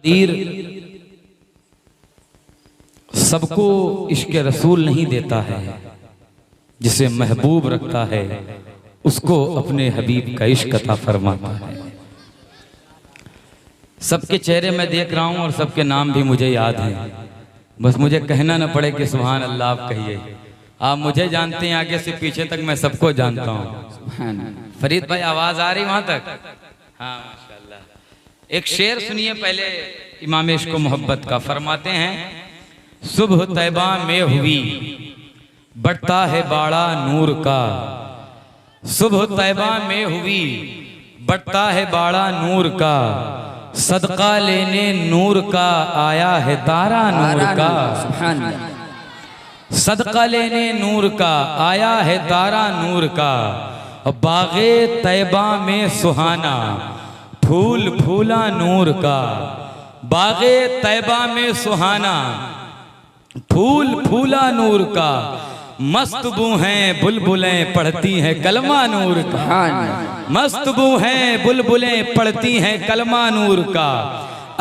तकदीर सबको इश्क रसूल नहीं देता है, जिसे महबूब रखता है उसको अपने हबीब का इश्क अता फरमाता है। सबके चेहरे मैं देख रहा हूं और सबके नाम भी मुझे याद हैं, बस मुझे कहना न पड़े कि सुभान अल्लाह आप कहिए। आप मुझे जानते हैं आगे से पीछे तक, मैं सबको जानता हूँ। फरीद भाई आवाज आ रही वहां तक? हाँ माशाल्लाह। एक शेर सुनिए पहले इमाम इश्क मोहब्बत का। फरमाते हैं सुबह तैबा में हुई बढ़ता है बाड़ा नूर का, सुबह तैबा में हुई बढ़ता है बाड़ा नूर का, सदका लेने नूर का आया है तारा नूर का, सदका लेने नूर का आया है तारा नूर का। बागे तैबा में सुहाना फूल फूला नूर का, बागे तैबा में सुहाना फूल फूला नूर का, मस्त बू हैं बुलबुलें पढ़ती हैं कलमा नूर का, मस्त बू हैं बुलबुलें पढ़ती हैं कलमा नूर का।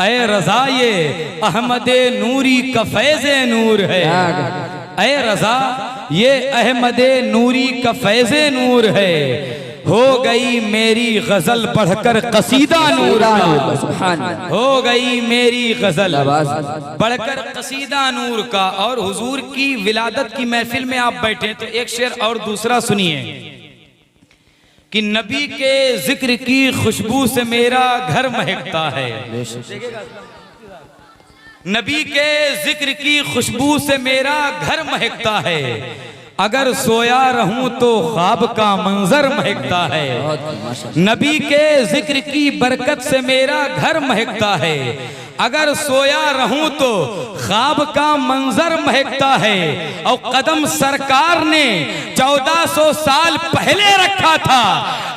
ऐ रज़ा ये अहमदे नूरी का फैज़े नूर है, ऐ रज़ा ये अहमदे नूरी का फैज़े नूर है। हो गई मेरी गजल पढ़कर कसीदा नूर का, हो गई मेरी गजल पढ़कर कसीदा नूर का। और हुजूर की विलादत की महफिल में आप बैठे तो एक शेर और दूसरा सुनिए कि नबी के जिक्र की खुशबू से मेरा घर महकता है, नबी के जिक्र की खुशबू से मेरा घर महकता है। अगर सोया रहूं तो ख्वाब का मंजर महकता है, नबी के जिक्र की बरकत से मेरा घर महकता है। अगर सोया रहूं तो ख्वाब का मंजर महकता है। और कदम सरकार ने 1400 साल पहले रखा था,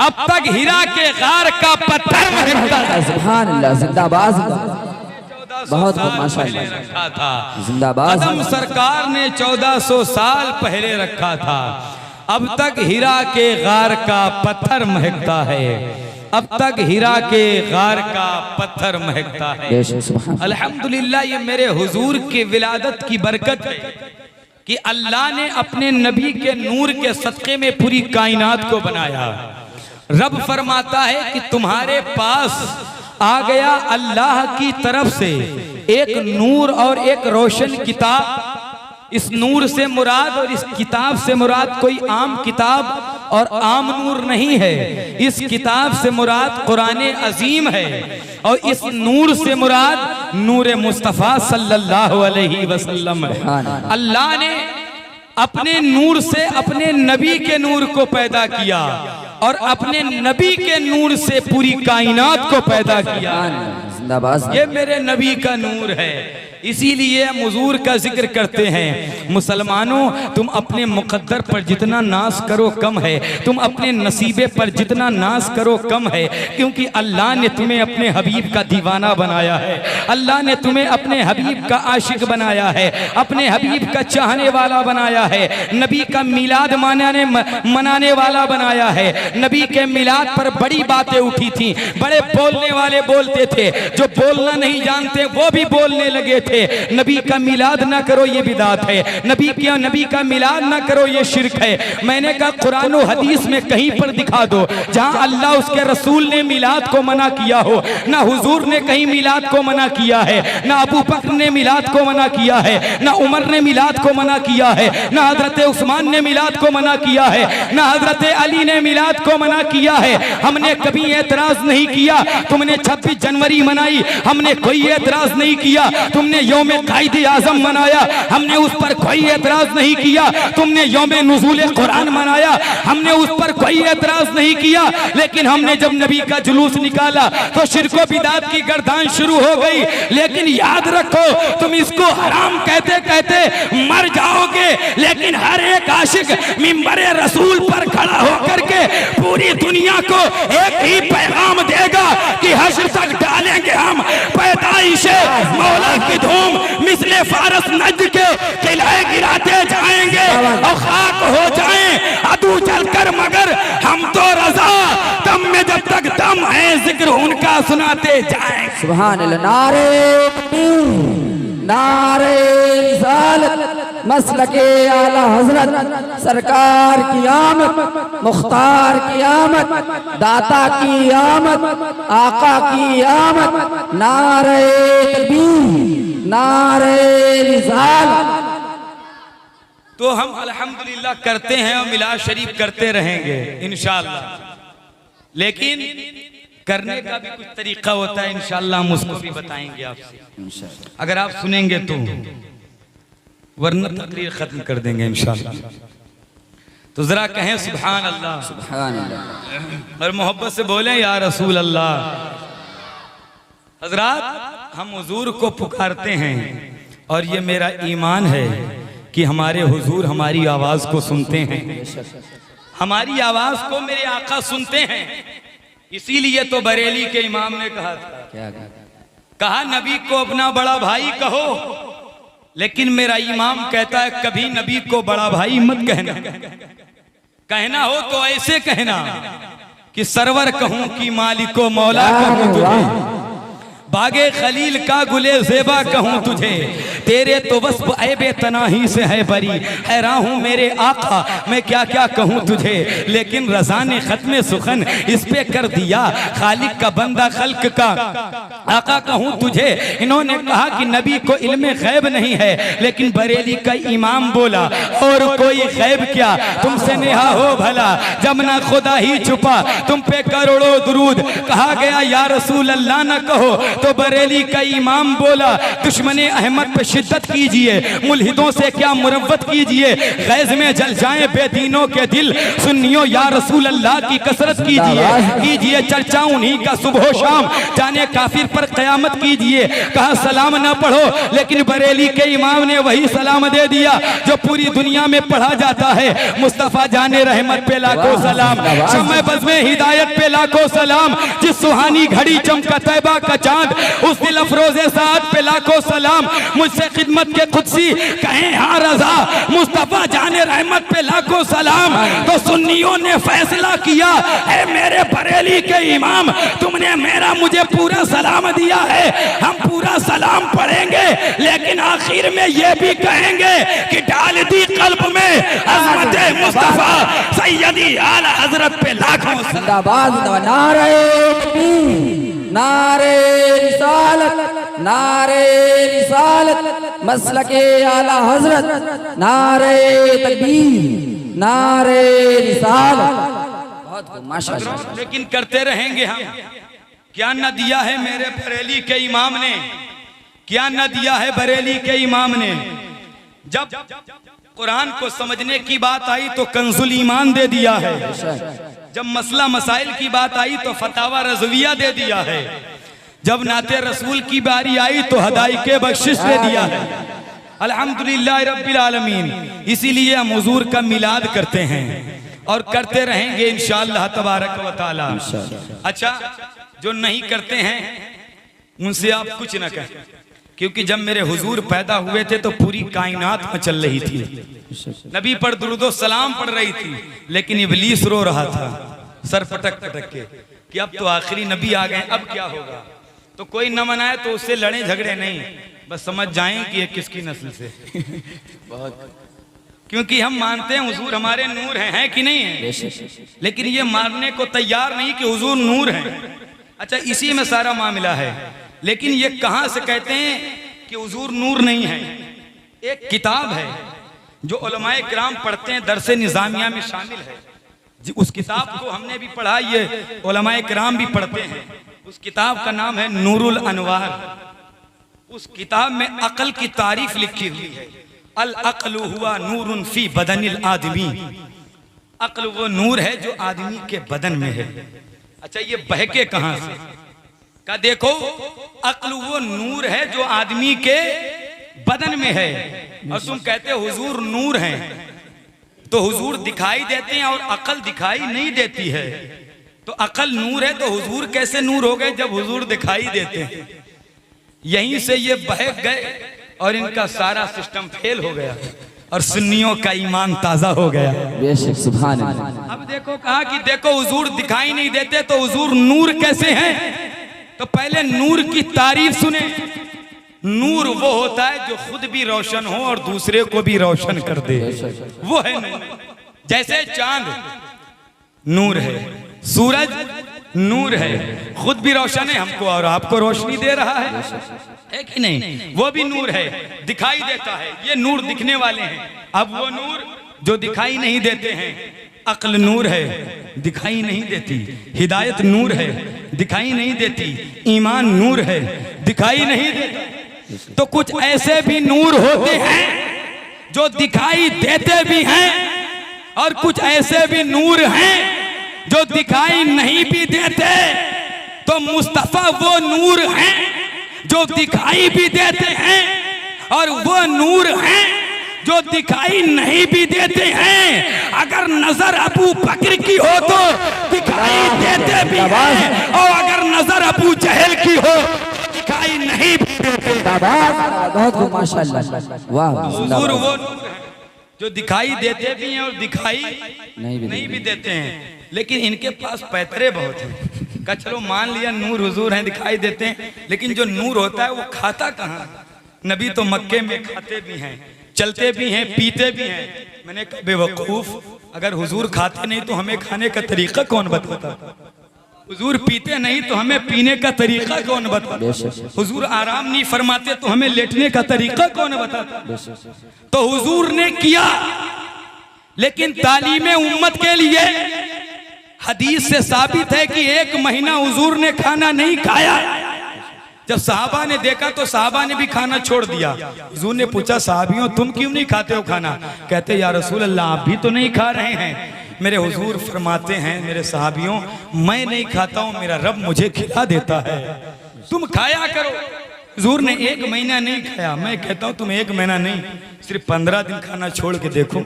अब तक हीरा के गार का पत्थर महकता है। सुभान अल्लाह, जिंदाबाद, बहुत माशाअल्लाह रखा था, जिंदाबाद। कदम सरकार ने 1400 साल पहले रखा था, अब तक हीरा के गार का पत्थर महकता है, अब तक हीरा के गार का पत्थर महकता है। अल्हम्दुलिल्लाह ये मेरे हुजूर की विलादत की बरकत है कि अल्लाह ने अपने नबी के नूर के सदक़े में पूरी कायनात को बनाया। रब फरमाता है कि तुम्हारे पास आ गया अल्लाह की तरफ से एक नूर और एक रोशन किताब। इस नूर से मुराद और इस किताब से मुराद कोई आम किताब और आम नूर नहीं है, इस किताब से मुराद कुरान अजीम है और इस नूर से मुराद नूर मुस्तफ़ा सल्लल्लाहु अलैहि वसल्लम है। अल्लाह ने अपने नूर से अपने नबी के नूर को पैदा किया और अपने नबी के नूर से पूरी कायनात को पैदा किया। ये मेरे नबी का नूर है, इसीलिए हम हुजूर का जिक्र करते हैं। मुसलमानों तुम अपने मुकद्दर पर जितना नाज करो कम है, तुम अपने नसीबे पर जितना नाज करो कम है, क्योंकि अल्लाह ने तुम्हें अपने हबीब का दीवाना बनाया है, अल्लाह ने तुम्हें अपने हबीब का आशिक बनाया है, अपने हबीब का चाहने वाला बनाया है, नबी का मिलाद मनाने वाला बनाया है। नबी के मिलाद पर बड़ी बातें उठी थी, बड़े बोलने वाले बोलते थे, जो बोलना नहीं जानते वो भी बोलने लगे थे। नबी का मिलाद ना करो ये बिदात है, नबी का मिलाद ना करो ये शिर्क है। मैंने कहा कुरान और हदीस में कहीं पर दिखा दो जहां अल्लाह उसके रसूल ने मिलाद को मना किया हो। ना हुजूर ने कहीं मिलाद को मना किया है, ना अबू बकर ने मिलाद को मना किया है, ना उमर ने मिलाद को मना किया है, ना हजरत उस्मान ने मिलाद को मना किया है, ना हजरत अली ने मिलाद को मना किया है। हमने कभी एतराज नहीं किया। तुमने 26 जनवरी मनाई, हमने कोई एतराज नहीं किया। तुमने यौम कायदे आजम मनाया, हमने उस पर कोई एतराज नहीं किया। तुमने यौम नुज़ूल कुरान मनाया, हमने उस पर कोई एतराज नहीं किया। लेकिन हमने जब नबी का जुलूस निकाला तो शिर्क व बिदात की गर्दान शुरू हो गई। लेकिन याद रखो तुम इसको हराम कहते कहते मर जाओगे, लेकिन हर एक आशिक मिंबर रसूल पर खड़ा होकर के पूरी दुनिया को एक ही पैगाम देगा कि हश्र तक डालेंगे हम पैदाइशे मौला की धूम, मिसले फारस नjd के किले गिराते जाएंगे और खाक हो जाएं अदू चलकर, मगर हम तो रजा दम में जब तक दम है जिक्र उनका सुनाते जाएं। सुभान अल्लाह। नारे तकबीर, नारे रिसालत, मसलके आला हजरत, सरकार की आमद, मुख्तार की आमद, दाता की आमद, आका की आमद। नारे तकबीर, नारे रिसालत। तो हम अल्हम्दुलिल्लाह करते हैं और मिलाद शरीफ करते रहेंगे इंशाअल्लाह, लेकिन करने का भी कुछ तरीका होता है इंशाअल्लाह, हम उसको भी बताएंगे आपसे अगर आप सुनेंगे तो, वरना तकरीर खत्म कर देंगे इंशाअल्लाह। तो जरा कहें सुभान अल्लाह, सुभान अल्लाह, और मोहब्बत से बोलें या रसूल अल्लाह। हजरात, हम हुजूर को पुकारते हैं और ये मेरा ईमान है कि हमारे हुजूर हमारी आवाज को सुनते हैं, हमारी आवाज को मेरे आका सुनते हैं। इसीलिए तो बरेली के इमाम ने कहा था, क्या कहा नबी को अपना बड़ा भाई कहो, लेकिन मेरा इमाम कहता है कभी नबी को बड़ा भाई मत कहना, कहना हो तो ऐसे कहना कि सरवर कहूं कि मालिको मौला कहूं तुझे, बागे खलील का गुले ज़ेबा कहूं तुझे, तेरे तो वस्फ ऐबे तनाही से है बरी, हैरान हूं मेरे आका मैं क्या क्या कहूं तुझे, लेकिन रज़ा ने खत्मे सुखन इस पे कर दिया, खालिक का बंदा खल्क का आका कहूं तुझे। इन्होंने कहा कि नबी को इल्मे गैब नहीं है, लेकिन बरेली का इमाम बोला और कोई गैब क्या, तुमसे नेहा हो भला जब ना खुदा ही छुपा, तुम पे करोड़ों दुरूद कहा गया या रसूल अल्लाह न कहो, तो बरेली का इमाम बोला दुश्मने अहमद पे शिद्दत कीजिए, मुल्हिदों से क्या मुरव्वत कीजिए, गैज में जल जाए बेदीनों के दिल, सुन्नियों या रसूल अल्लाह की कसरत कीजिए, कीजिए चर्चा उन्हीं का सुबह शाम, जाने काफिर पर कयामत कीजिए। कहा सलाम ना पढ़ो, लेकिन बरेली के इमाम ने वही सलाम दे दिया जो पूरी दुनिया में पढ़ा जाता है, मुस्तफा जाने रहमत पे लाखों सलाम, शम्मे बज़्मे हिदायत पे लाखों सलाम, जिस सुहानी घड़ी चमका तैबा का चांद, उस दिल अफरोज़े साथ पे लाखों सलाम, मुझसे खिदमत के खुदसी कहें हाँ रज़ा, मुस्तफा जाने रहमत पे लाखों सलाम। तो सुन्नियों ने फैसला किया है मेरे बरेली के इमाम, तुमने मेरा मुझे पूरा सलाम दिया है, हम पूरा सलाम पढ़ेंगे, लेकिन आखिर में ये भी कहेंगे कि डाल दी कल्ब में अज़मत मुस्तफा सैयदी आला हजरत पे लाखों जिंदाबाद। नारे तकबीर, नारे रिसालत, नारे रिसालत, मसलके आला हजरत, नारे तकबीर, नारे रिसालत। बहुत माशाअल्लाह। लेकिन करते रहेंगे हम। क्या न दिया है मेरे बरेली के इमाम ने, क्या न दिया है बरेली के इमाम ने। जब कुरान को समझने की बात आई तो कंजुल ईमान दे दिया है, जब मसला मसाइल की बात आई तो फतावा रज़विया दे दिया है, जब नाते रसूल की बारी आई तो हदाइके बख्शिश दे दिया है। अल्हम्दुलिल्लाह रब्बिल आलमीन। इसीलिए हम हुजूर का मिलाद करते हैं और करते रहेंगे इंशाअल्लाह तबारक व तआला। अच्छा, जो नहीं करते हैं उनसे आप कुछ न कहें, क्योंकि जब मेरे हुजूर पैदा हुए थे तो पूरी कायनात में चल रही थी, नबी पर दुरूदो सलाम पढ़ रही थी, लेकिन इब्लीस रो रहा था सर पटक पटक के कि अब तो आखिरी नबी आ गए, अब क्या होगा। तो कोई न मनाए तो उससे लड़े झगड़े नहीं, बस समझ जाएं कि ये किसकी नस्ल से क्योंकि हम मानते हैं हुजूर हमारे नूर हैं कि नहीं है, लेकिन ये मानने को तैयार नहीं कि हुजूर नूर हैं। अच्छा, इसी में सारा मामला है। लेकिन ये कहां से कहते हैं कि हुजूर नूर नहीं है। एक किताब है जो उलमाए किराम पढ़ते हैं, दरसे निजामिया में शामिल है, उस किताब को हमने भी पढ़ा, ये उलमाए किराम भी पढ़ते हैं। उस किताब का नाम है नूरुल अनवार। उस किताब में अकल की तारीफ लिखी हुई है, अल अक्लु हुआ नूरुन फी बदनिल आदमी। अक्ल वो नूर है जो आदमी के बदन में है। अच्छा, ये बहके कहां से का देखो, अक्ल वो नूर है जो आदमी के बदन में है, और तुम कहते हो हुजूर नूर हैं, तो हुजूर दिखाई देते हैं और अकल दिखाई नहीं देती है। तो अकल नूर है तो हुजूर कैसे नूर हो गए जब हुजूर दिखाई देते हैं। यहीं से ये बहक गए और इनका सारा सिस्टम फेल हो गया। और सुन्नियों का ईमान ताजा हो गया। बेशक सुभान अल्लाह। अब देखो कहा कि देखो हुजूर दिखाई नहीं देते तो हुजूर नूर कैसे हैं? तो पहले नूर की तारीफ सुने। नूर वो होता है जो खुद भी रोशन हो और दूसरे को भी रोशन कर दे, वो है नूर। जैसे चांद नूर है, सूरज नूर है, खुद भी रोशन है, हमको और आपको रोशनी दे रहा है कि नहीं? वो भी नूर है, दिखाई देता है। ये नूर दिखने वाले हैं। अब वो नूर जो दिखाई नहीं देते हैं, अक्ल नूर है, दिखाई नहीं देती। हिदायत नूर है, दिखाई नहीं देती। ईमान नूर है, दिखाई नहीं देता। तो कुछ ऐसे भी नूर होते हैं जो दिखाई देते भी हैं, और कुछ ऐसे भी नूर हैं जो दिखाई नहीं भी देते। तो मुस्तफा वो नूर हैं जो दिखाई भी देते हैं, और वो नूर हैं जो दिखाई नहीं भी देते हैं। अगर नजर अबू बकर की हो तो दिखाई देते भी हैं, और अगर नजर अबू जहल की हो तो दिखाई नहीं भी देते। बहुत माशाअल्लाह, वाह। हुजूर वो नूर है जो दिखाई देते भी हैं और दिखाई नहीं भी देते हैं। लेकिन इनके पास पैतरे बहुत हैं। का चलो मान लिया नूर हुजूर हैं, दिखाई देते हैं, लेकिन जो नूर होता है वो खाता कहाँ? नबी तो मक्के में खाते भी हैं, चलते भी हैं, पीते भी हैं। मैंने कहा बेवकूफ, अगर हुजूर खाते नहीं तो हमें खाने का तरीका कौन बताता? हुजूर पीते नहीं तो हमें पीने का तरीका कौन बताता? हुजूर आराम नहीं फरमाते तो हमें लेटने का तरीका कौन बताता? तो हुजूर ने किया, लेकिन तालीम उम्मत के लिए हदीस से साबित है कि 1 महीना हुजूर ने खाना नहीं खाया। जब साहबा ने देखा तो साहबा ने भी खाना छोड़ दिया। हुजूर ने पूछा, साहबियों तुम क्यों नहीं खाते हो खाना? कहते या रसूल अल्लाह आप भी तो नहीं खा रहे हैं। मेरे हुजूर फरमाते हैं, मेरे साहबियों मैं नहीं खाता हूं, मेरा रब मुझे खिला देता है, तुम खाया करो। हुजूर ने 1 महीना नहीं खाया। मैं कहता हूं तुम 1 महीना नहीं, सिर्फ 15 दिन खाना छोड़ के देखो,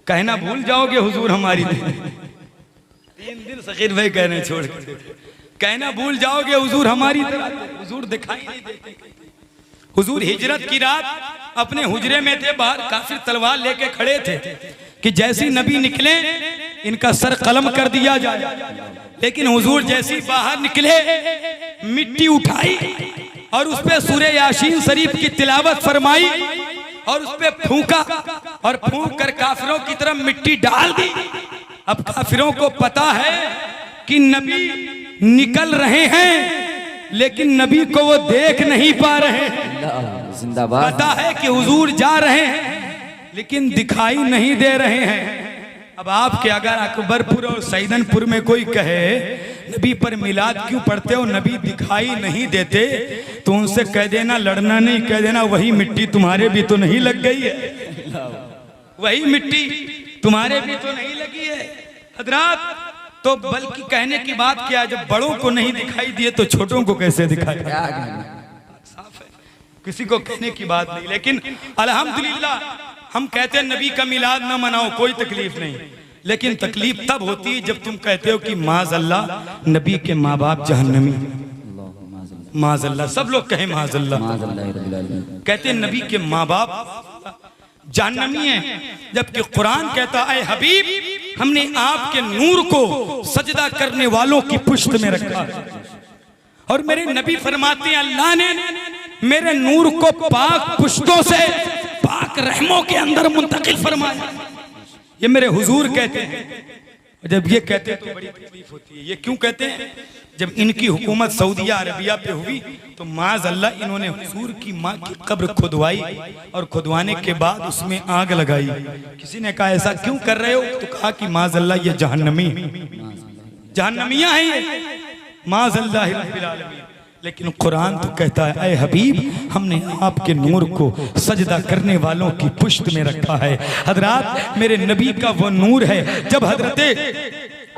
कहना भूल जाओगे हुजूर हमारी 3 दिन सकीर भाई कहने छोड़ के कहना भूल जाओगे हुजूर हमारी तरह। हुजूर दिखाई नहीं देते। हुजूर हिजरत की रात अपने हुजरे में थे, बाहर काफिर तलवार लेके खड़े थे कि जैसी नबी निकले इनका सर कलम कर दिया जाए। लेकिन हुजूर जैसी बाहर निकले, मिट्टी उठाई और उस पे सूरह यासीन शरीफ की तिलावत फरमाई और उस पे फूंका, और फूंक कर काफिरों की तरफ मिट्टी डाल दी। अब काफिरों को पता है कि नबी निकल रहे हैं, लेकिन नबी को वो देख नहीं पा रहे हैं। जिंदाबाद। पता है कि हुजूर जा रहे हैं, लेकिन दिखाई नहीं दे रहे हैं। अब आपके अगर अकबरपुर और सैदनपुर में कोई कहे नबी पर मिलाद क्यों पढ़ते हो, नबी दिखाई नहीं देते, तो उनसे कह देना, लड़ना नहीं, कह देना वही मिट्टी तुम्हारे भी तो नहीं लग गई है, वही मिट्टी तुम्हारे भी तो नहीं लगी है हजरात। तो बल्कि कहने की बात क्या, जब बड़ों को नहीं दिखाई दिए तो छोटों को कैसे दिखाई? साफ है, किसी को कहने की बात नहीं। लेकिन अल्हम्दुलिल्लाह हम कहते हैं नबी का मिलाद ना मनाओ, कोई तकलीफ नहीं। लेकिन तकलीफ तब होती है जब तुम कहते हो कि माज़अल्लाह नबी के माँ बाप जहन्नमी। माज़अल्लाह, सब लोग कहें माज़अल्लाह। कहते हैं नबी के माँ बाप जहन्नमी है, जबकि कुरान कहता है हबीब हमने आपके नूर को सजदा करने वालों की पुष्ट में रखा। और मेरे नबी फरमाते हैं अल्लाह ने मेरे नूर को पाक पुष्टों से पाक रहमों के अंदर मुंतकिल फरमाया। ये मेरे हुजूर कहते हैं। जब ये कहते हैं तो बड़ी तकलीफ होती है। ये क्यों कहते हैं? जब इनकी हुकूमत सऊदिया अरबिया पे हुई तो माज़अल्लाह इन्होंने हुजूर की माँ की कब्र खुदवाई, और खुदवाने के बाद उसमें आग लगाई। किसी ने कहा ऐसा क्यों कर रहे हो? तो कहा कि माज़अल्लाह ये जहन्नमी, जहन्नमियां हैं ये, माज़अल्लाह रब्बिल आलमीन। लेकिन कुरान तो कहता है ऐ हबीब हमने आपके नूर को सजदा करने वालों की पुष्ट में रखा है। हजरात मेरे नबी का वो नूर है। जब हजरते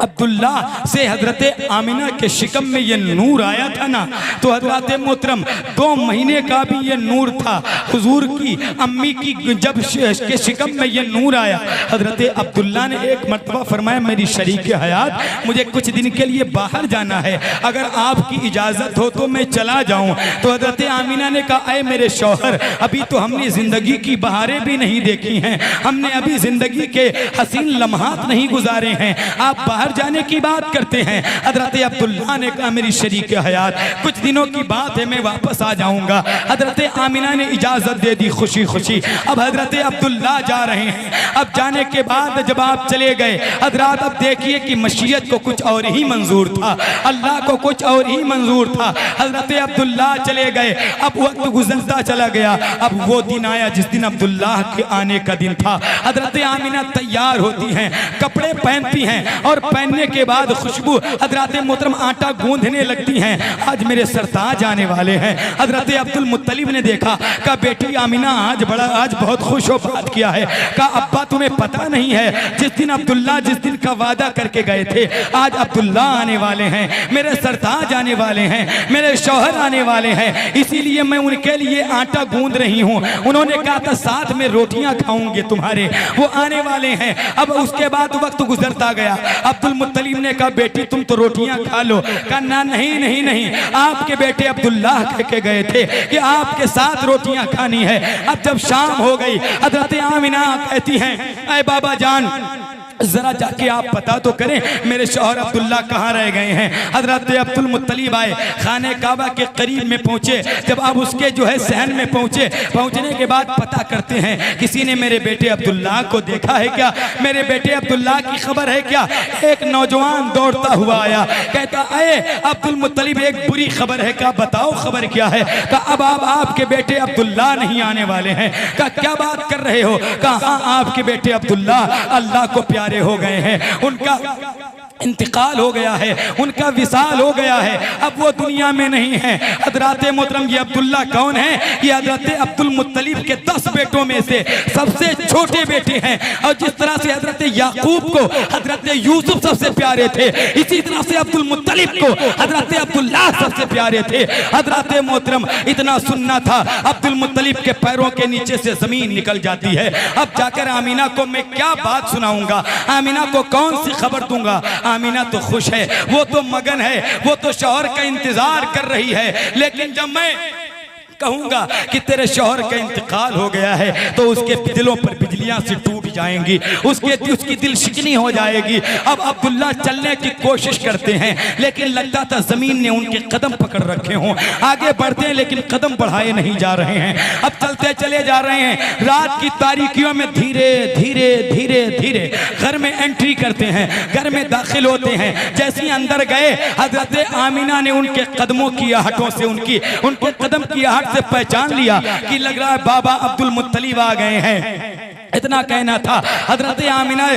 अब्दुल्ला से हजरत आमिना के शिकम में ये नूर आया था ना, तो हजरत मोहतरम 2 महीने का भी ये नूर था। हुजूर की अम्मी की जब के शिकम में ये नूर आया, हजरत अब्दुल्ला ने एक मर्तबा फरमाया, मेरी शरीक हयात, मुझे कुछ दिन के लिए बाहर जाना है, अगर आपकी इजाज़त हो तो मैं चला जाऊं। तो हजरत आमिना ने कहा, ऐ मेरे शौहर, अभी तो हमने ज़िंदगी की बहारें भी नहीं देखी हैं, हमने अभी ज़िंदगी के हसीन लम्हात नहीं गुजारे हैं, आप बाहर जाने की बात करते हैं। हजरत अब्दुल्ला ने कहा, मेरी शरीक हयात, कुछ दिनों की बात है, मैं वापस आ जाऊंगा। हजरत आमिना ने इजाज़त दे दी खुशी खुशी। अब हजरत अब्दुल्ला जा रहे हैं। अब जाने के बाद जब आप चले गए हजरत, अब देखिए कि मशीयत को कुछ और ही मंजूर था, अल्लाह को कुछ और ही मंजूर था। हजरत अब्दुल्ला चले गए। अब वक्त गुजरता चला गया। अब वो दिन आया जिस दिन अब्दुल्ला के आने का दिन था। हजरत आमिना तैयार होती हैं, कपड़े पहनती हैं और पहनने के बाद खुशबू हजरत मोहतरम आटा गूंधने लगती हैं। आज मेरे सरताज आने वाले हैं। हजरत अब्दुल मुत्तलिब ने देखा, कहा बेटी आमिना आज बहुत खुश हो बात किया है। कहा अब्बा तुम्हें पता नहीं है, जिस दिन अब्दुल्ला जिस दिन का वादा करके गए थे, आज अब्दुल्ला आने वाले हैं, मेरे सरताज आने वाले हैं, मेरे शौहर आने वाले हैं, इसीलिए मैं उनके लिए आटा गूंद रही हूँ। उन्होंने कहा था साथ में रोटियां खाऊंगे तुम्हारे, वो आने वाले हैं। अब उसके बाद वक्त गुजरता गया। अब्दुल मुत्तलिब ने कहा बेटी तुम तो रोटियां खा लो। कहा ना, नहीं नहीं नहीं, आपके बेटे अब्दुल्ला कह के गए थे कि आपके साथ रोटियां खानी है। अब जब शाम हो गई, हजरत आमिना कहती हैं, ऐ बाबा जान, जरा जाके आप पता तो करें मेरे शौहर अब्दुल्ला कहाँ रह गए हैं। हजरत अब्दुल मुत्तलिब आए, खाने काबा के करीब में पहुंचे। जब आप उसके जो है सहन में पहुंचे, पहुंचने के बाद पता करते हैं किसी ने मेरे बेटे अब्दुल्ला को देखा है क्या, मेरे बेटे अब्दुल्ला की खबर है क्या। एक नौजवान दौड़ता हुआ आया, कहता अये अब्दुल मुत्तलिब एक बुरी खबर है, क्या बताओ खबर क्या है। कहा अब आपके बेटे अब्दुल्ला नहीं आने वाले हैं। कहा क्या बात कर रहे हो। कहा हाँ, आपके बेटे अब्दुल्ला अल्लाह को प्यारे हो गए हैं, उनका इंतकाल हो गया है, उनका विसाल हो गया है, अब वो दुनिया में नहीं है। हजरत मोहतरम ये अब्दुल्ला कौन है, ये हजरत अब्दुल मुत्तलिब के 10 बेटों में से सबसे छोटे बेटे हैं। और जिस तरह से हजरत याकूब को हजरत यूसुफ सबसे प्यारे थे, इसी तरह से अब्दुल मुत्तलिब को हजरत अब्दुल्ला सबसे प्यारे थे। हजरत मोहतरम इतना सुनना था, अब्दुल मुत्तलिब के पैरों के नीचे से जमीन निकल जाती है। अब जाकर आमिना को मैं क्या बात सुनाऊंगा, आमिना को कौन सी खबर दूंगा। आमिना तो खुश है, वो तो मगन है, वो तो शौहर का इंतजार कर रही है। लेकिन जब मैं कहूंगा कि तेरे शौहर का इंतकाल हो गया है, तो उसके दिलों पर बिजलियां से टूट जाएंगी, उसकी दिल शिकनी हो जाएगी। अब अब्दुल्ला चलने की कोशिश करते हैं, लेकिन लगता था जमीन ने उनके कदम पकड़ रखे हों। आगे बढ़ते हैं लेकिन कदम बढ़ाए नहीं जा रहे हैं। अब चलते चले जा रहे हैं। रात की तारीकियों में धीरे धीरे धीरे धीरे घर में एंट्री करते हैं, घर में दाखिल होते हैं। जैसे ही अंदर गए, हजरत आमिना ने उनके कदमों की आहटों से उनके कदम की आहट से पहचान लिया कि लग रहा है बाबा अब्दुल मुत्तलिब आ गए हैं। इतना कहना था। हजरत आमिना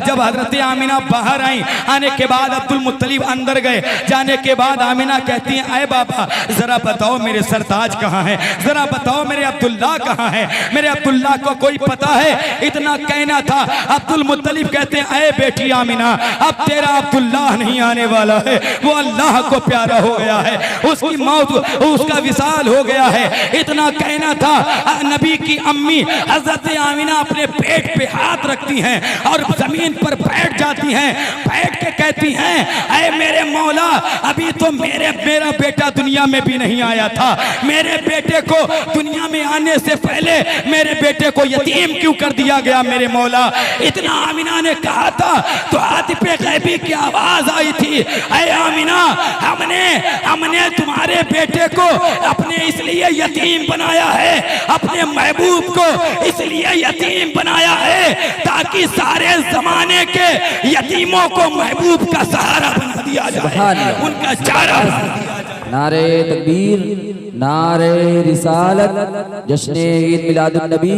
जब हजरत आमिना बाहर आई, आने के बाद अब्दुल मुत्तलिब अंदर गए। जाने के बाद आमिना कहती हैं, अय बाबा जरा बताओ मेरे सरताज कहाँ है, जरा बताओ मेरे अब्दुल्ला कहाँ है, मेरे अब्दुल्ला को कोई पता है। इतना कहना था। अब्दुल मुत्तलिब कहते हैं, अय बेटी आमिना, अब तेरा अब्दुल्ला नहीं आने वाला है, वो अल्लाह को प्यारा हो गया है, उसकी मौत, उसका विसाल हो गया है। इतना कहना था। नबी की अम्मी हजरत आमिना अपने पेट पे हाथ रखती हैं और जमीन पर बैठ जाती हैं। बैठ के कहती हैं, ऐ मेरे मौला, अभी तो मेरा बेटा दुनिया में भी नहीं आया था, मेरे बेटे को दुनिया में आने से पहले मेरे बेटे को यतीम क्यों कर दिया गया मेरे मौला। इतना आमिना ने कहा था तो आतिफ गैबी की आवाज आई थी, ऐ आमिना, हमने तुम्हारे बेटे को अपने इसलिए यतीम बनाया है, अपने महबूब को इसलिए यतीम बनाया है ताकि सारे जमाने के यतीमों को महबूब का सहारा बना दिया जाए, उनका चारा बना दिया जाए। नारे तकबीर, नारे रिसालत, जश्ने ईद मिलादुन नबी,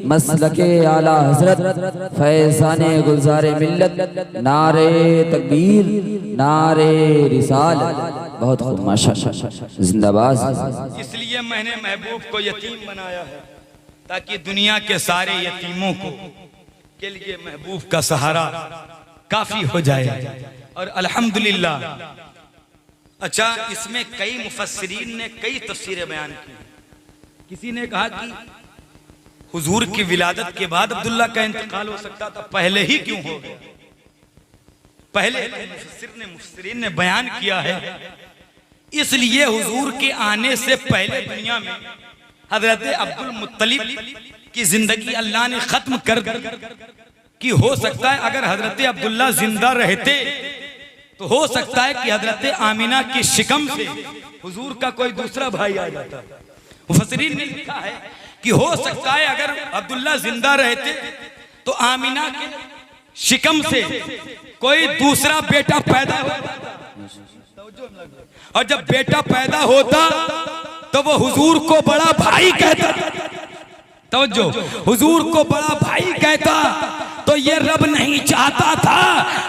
मसलके आला हजरत, फैज़ाने गुलजारे मिल्लत, नारे तकबीर, नारे रिसालत। बहुत खूब माशाअल्लाह, जिंदाबाद। इसलिए मैंने महबूब को यतीम बनाया है ताकि दुनिया के सारे यतीमों को के लिए महबूब का सहारा काफी हो जाए। और अल्हम्दुलिल्लाह, अच्छा इसमें कई मुफस्सिरीन ने कई तफसीरें बयान की। किसी ने कहा कि हुजूर की विलादत के बाद अब्दुल्ला का इंतकाल हो सकता था, पहले ही क्यों हो गया? पहले मुफस्सिरीन ने बयान किया है इसलिए हुजूर के आने से पहले दुनिया में हजरत अब्दुल मुत्तलिब की जिंदगी अल्लाह ने खत्म कर दी कि हो सकता है अगर हजरत अब्दुल्ला जिंदा रहते तो हो सकता है कि हजरत आमिना की शिकम से हुजूर का कोई दूसरा भाई आ जाता। मुफस्सिरीन ने लिखा है कि हो सकता है अगर अब्दुल्ला जिंदा रहते तो आमिना के शिकम से कोई दूसरा बेटा पैदा होता, और जब बेटा पैदा होता तो वो हुजूर को बड़ा भाई कहता। तवज्जो, हुजूर को बड़ा भाई कहता तो ये रब नहीं चाहता था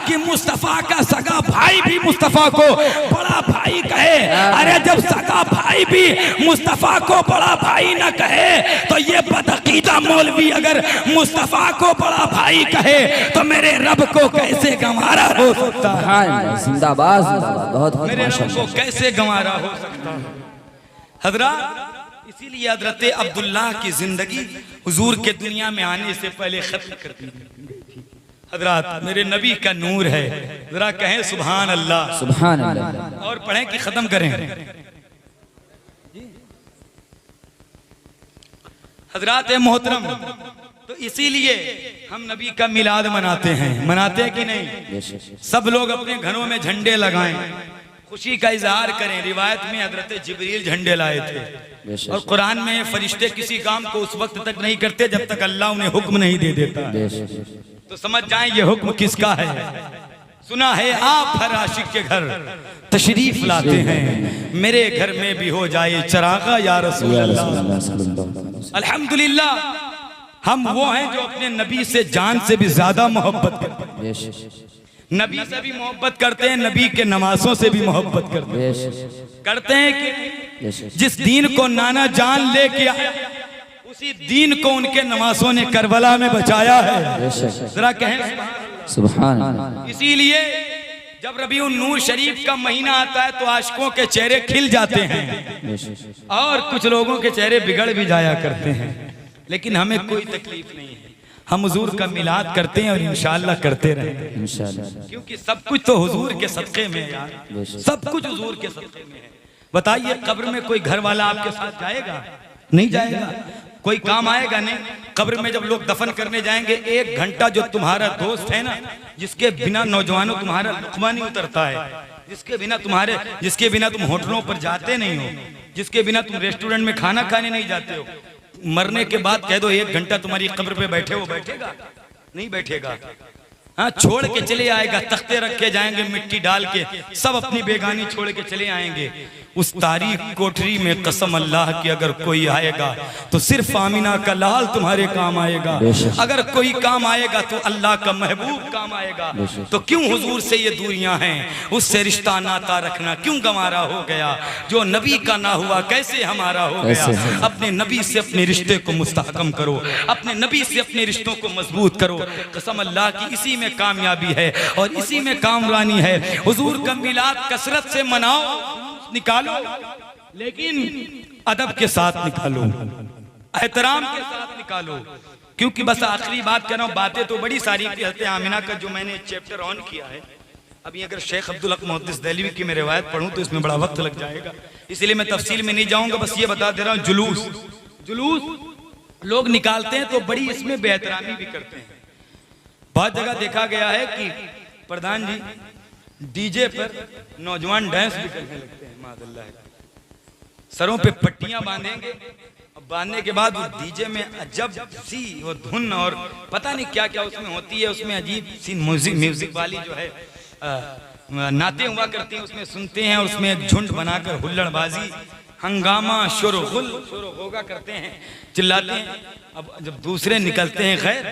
कि मुस्तफा का सगा भाई भी मुस्तफा को बड़ा भाई कहे। अरे जब सगा भाई भी मुस्तफा को बड़ा भाई न कहे तो ये बदअकीदा मौलवी अगर मुस्तफा को बड़ा भाई कहे तो मेरे रब को कैसे गंवारा हो सकता है? जिंदाबाद जिंदाबाद, बहुत मेरे रब को कैसे गंवारा हो सकता है? हजरत, इसीलिए हजरत अब्दुल्ला की जिंदगी हुजूर के दुनिया में आने से पहले खत्म कर दी थी। हजरत, मेरे नबी का नूर है, जरा कहें सुभान अल्लाह। सुभान अल्लाह। और पढ़ें कि खत्म करें। हजरत मोहतरम, तो इसीलिए हम नबी का मिलाद मनाते हैं। मनाते हैं कि नहीं? सब लोग अपने घरों में झंडे लगाएं, खुशी का इजहार करें। रिवायत में हजरत जिब्रील झंडे लाए थे और कुरान में फरिश्ते किसी काम को उस वक्त तक नहीं करते जब तक अल्लाह उन्हें हुक्म नहीं दे देता। तो समझ जाएं ये हुक्म किसका है। सुना है आप हर आशिक के घर तशरीफ लाते हैं, मेरे घर में भी हो जाए चरागा या रसूल अल्लाह। अल्हम्दुलिल्लाह, हम वो हैं जो अपने नबी से जान से भी ज्यादा मोहब्बत करते हैं। नबी से भी मोहब्बत करते हैं, नबी के नमाजों से भी मोहब्बत करते हैं कि जिस दीन को नाना जान लेके आया उसी दीन को उनके नमाजों ने करबला में बचाया है। जरा कहें सुभान अल्लाह। इसीलिए जब रबीउन नूर शरीफ का महीना आता है तो आशिकों के चेहरे खिल जाते हैं और कुछ लोगों के चेहरे बिगड़ भी जाया करते हैं, लेकिन हमें कोई तकलीफ नहीं है। हम हुजूर का मिलाद करते हैं और इंशाअल्लाह करते रहेंगे इंशाअल्लाह, क्योंकि सब कुछ तो हुजूर के सदक़े में है यार, सब कुछ हुजूर के सदक़े में है। बताइए कब्र में कोई घर वाला आपके साथ जाएगा? नहीं जाएगा। कोई काम आएगा नहीं। कब्र में जब लोग दफन करने जाएंगे 1 घंटा जो तुम्हारा दोस्त है ना, जिसके बिना नौजवानों तुम्हारा लुक़मा नहीं उतरता है, जिसके बिना तुम होटलों पर जाते नहीं हो, जिसके बिना तुम रेस्टोरेंट में खाना खाने नहीं जाते हो, मरने के बाद कह दो 1 घंटा तुम्हारी कब्र पे बैठे, वो बैठेगा? नहीं बैठेगा। हाँ, छोड़ के चले आएगा। तख्ते रखे जाएंगे मिट्टी डाल के, सब अपनी बेगानी छोड़ के चले आएंगे। उस तारीख कोठरी में कसम अल्लाह की अगर कोई आएगा तो सिर्फ आमिना का लाल तुम्हारे काम आएगा। अगर कोई काम आएगा तो अल्लाह का महबूब काम आएगा। तो क्यों हुजूर से ये दूरियां हैं? उससे रिश्ता नाता रखना क्यों गंवारा हो गया? जो नबी का ना हुआ कैसे हमारा हो गया? अपने नबी से अपने रिश्ते को मुस्तहकम करो, अपने नबी से अपने रिश्तों को मजबूत करो। कसम अल्लाह की इसी में कामयाबी है और इसी में कामरानी है। हुजूर का मिलाद कसरत से मनाओ, निकालो, लेकिन अदब के साथ निकालो, एहतराम के साथ निकालो। क्योंकि बस आखिरी बात कर रहा हूं, बातें तो बड़ी सारी थी। हज़रत आमिना का जो मैंने चैप्टर ऑन किया है, अभी अगर शेख अब्दुल हक मुहद्दिस देहलवी की मैं रिवायत पढ़ूं तो इसमें बड़ा वक्त लग जाएगा, इसलिए मैं तफसील में नहीं जाऊंगा। बस ये बता दे रहा हूं, जुलूस लोग निकालते हैं तो बड़ी इसमें बेहतरामी भी करते हैं। बहुत जगह देखा गया है कि प्रधान जी डीजे पर नौजवान डांस भी करने लगते हैं, मादल्लाह, सरों पे पट्टियां बांधेंगे और बांधने के बाद वो डीजे में अजब सी वो धुन और पता नहीं क्या क्या उसमें होती है, उसमें अजीब सी म्यूजिक वाली जो है नाते हुआ करती हैं, उसमें सुनते हैं और उसमें एक झुंड बनाकर हुल्लड़बाजी, हंगामा, शोरगुल होगा करते हैं, चिल्लाते हैं। अब जब दूसरे निकलते हैं खैर,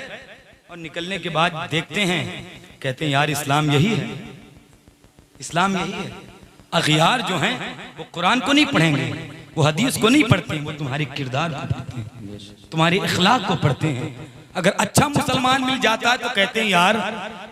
और निकलने के बाद देखते हैं, कहते हैं यार इस्लाम यही है, इस्लाम यही है। अगियार जो हैं वो कुरान को नहीं पढ़ेंगे, वो हदीस को नहीं पढ़ते हैं, वो तुम्हारे किरदार को पढ़ते हैं, तुम्हारे इखलाक को पढ़ते हैं। अगर अच्छा मुसलमान मिल जाता है तो कहते हैं यार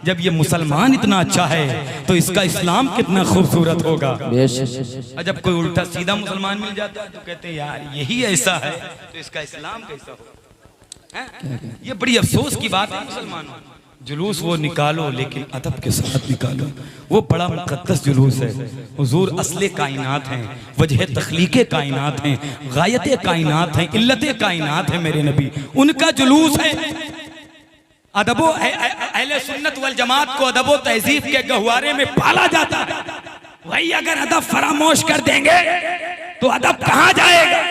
जब ये मुसलमान इतना अच्छा है तो इसका इस्लाम कितना खूबसूरत होगा। और जब कोई उल्टा सीधा मुसलमान मिल जाता है तो कहते हैं यार यही ऐसा है तो इसका इस्लाम कैसा होगा। ये बड़ी अफसोस की बात है। मुसलमानों जुलूस वो निकालो लेकिन अदब के साथ निकालो, वो बड़ा मुकद्दस जुलूस है। हुजूर असले कायनात हैं, वजह तख्लीके कायनात हैं, गायते कायनात हैं, इल्लते कायनात हैं मेरे नबी, उनका जुलूस है। अदबो अहले सुन्नत वल जमात को अदबो तहजीब के गहवारे में पाला जाता है। वही अगर अदब फरामोश कर देंगे तो अदब कहां जाएगा।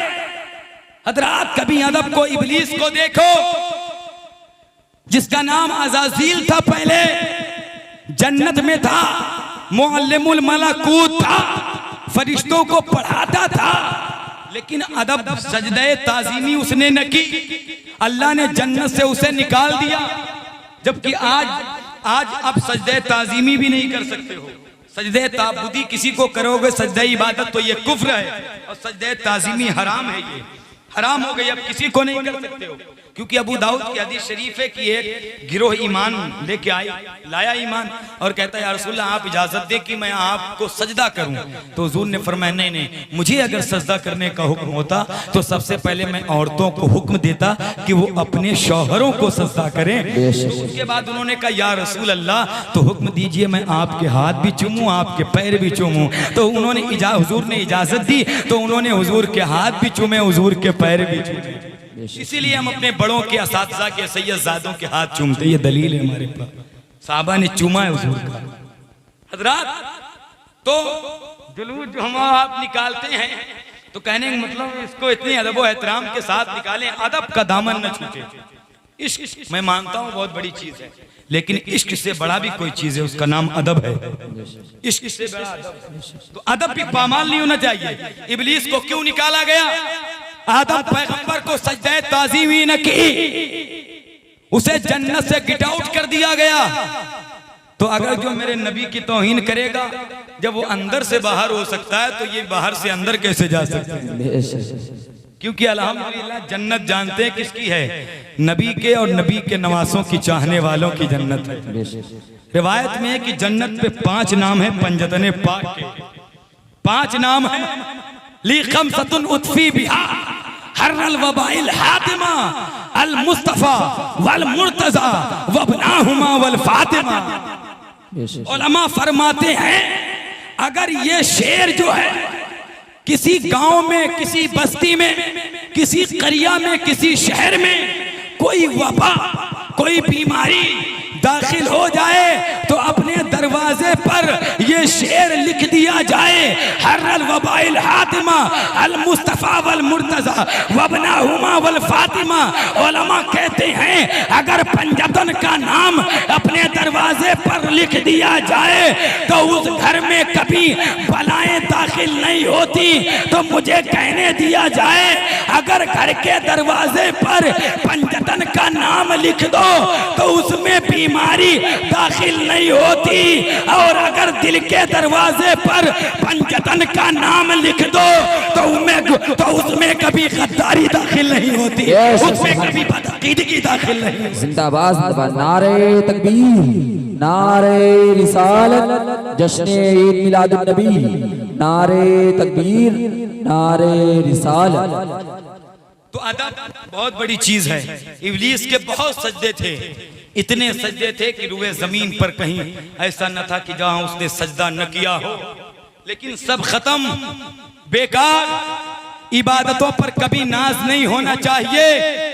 हजरात कभी अदब को इब्लीस को देखो जिसका नाम अज़ाज़ील था, पहले जन्नत में था, मुअल्लिमुल मलाकूत था, फरिश्तों को पढ़ाता था, लेकिन अदब सजदे ताज़ीमी उसने न की। अल्लाह ने जन्नत से उसे निकाल दिया। जबकि आज अब सजदे ताज़ीमी भी नहीं कर सकते हो। सजदे ताबुदी किसी को करोगे सजदे इबादत तो ये कुफ्र है, और सजदे ताज़ीमी हराम है, ये हराम हो गई, अब किसी को नहीं कर सकते हो। क्योंकि अबू दाऊद की हदीस शरीफ है कि एक गिरोह ईमान लेके लाया ईमान और कहता है या रसूलल्लाह आप इजाजत दे कि मैं आपको सजदा करूं। तो हुजूर ने फरमाया नहीं, मुझे अगर सजदा करने का हुक्म होता तो सबसे पहले मैं औरतों को हुक्म देता कि वो अपने शौहरों को सजदा करें। तो उसके बाद उन्होंने कहा या रसूल अल्लाह तो हुक्म दीजिए मैं आपके हाथ भी चूमूं, आपके पैर भी चूमूं। तो उन्होंने हुजूर ने इजाजत दी, तो उन्होंने हुजूर के हाथ भी चूमे, हुजूर के पैर भी चूमे। इसीलिए हम अपने बड़ों के असातिज़ा के सैयदजादों के हाथ चूमते, ये दलील है हमारे पास, साहबा ने चूमा है हुजूर का। हजरात तो जुलूस जो हम आप निकालते हैं तो कहने का मतलब इसको इतनी अदब व एहतराम के साथ निकालें, अदब का दामन न छूटे। इश्क मैं मानता हूँ बहुत बड़ी चीज है, लेकिन इश्क से बड़ा भी कोई चीज है, उसका नाम अदब है। इश्क से बड़ा अदब, तो अदब भी पामाल नहीं होना चाहिए। इब्लीस को क्यों निकाला गया? आदम पैगंबर को सजदे ताज़ीमी न की, उसे जन्नत से गेट आउट कर दिया गया। तो अगर जो मेरे नबी की तौहीन करेगा, जब वो अंदर से बाहर हो सकता है तो ये बाहर से अंदर कैसे जा सकता है? क्योंकि अल्हम्दुलिल्लाह जन्नत जानते हैं किसकी है? नबी के और नबी के नवासों की चाहने वालों की जन्नत है। रिवायत में है कि जन्नत पे 5 नाम है पंजतने पाक के, 5 नाम है। ली खमसतुन उतफी बिहा हर्रल वबाइल हातिमा अल मुस्तफा वल मुर्तजा वबनाहुमा वल फातिमा। उलमा फरमाते हैं अगर ये शेर जो है किसी गांव में, किसी बस्ती में, किसी करिया में, किसी शहर में कोई वबा, कोई बीमारी दाखिल हो जाए तो अपने दरवाजे पर ये शेर लिख दिया जाए, हर्रल वबाइल हातिमा अल मुस्तफा वल मुर्तजा वबनाहुमा वल फातिमा। उलमा कहते हैं अगर पंजतन का नाम अपने दरवाजे पर लिख दिया जाए तो उस घर में कभी बलाएं दाखिल नहीं होती। तो मुझे कहने दिया जाए अगर घर के दरवाजे पर पंजतन का नाम लिख दो तो उसमें बीमारी दाखिल नहीं होती, और अगर दिल के दरवाजे पर पंजतन का नाम लिख दो तो उसमें कभी गद्दारी दाखिल नहीं होती, उसमें कभी बदअकीदगी दाखिल नहीं। जिंदाबाद जिंदाबाद, नारे तकबीर, नारे रिसालत, जश्ने ईद मिलादुन नबी, नारे तकबीर, नारे रिसालत। तो अदब बहुत बड़ी चीज है। इब्लीस के बहुत सजदे थे, इतने सजदे थे कि रुए जमीन पर कहीं ऐसा न था कि जहां उसने सजदा न किया हो। लेकिन सब खत्म, बेकार। इबादतों पर कभी नाज नहीं होना चाहिए।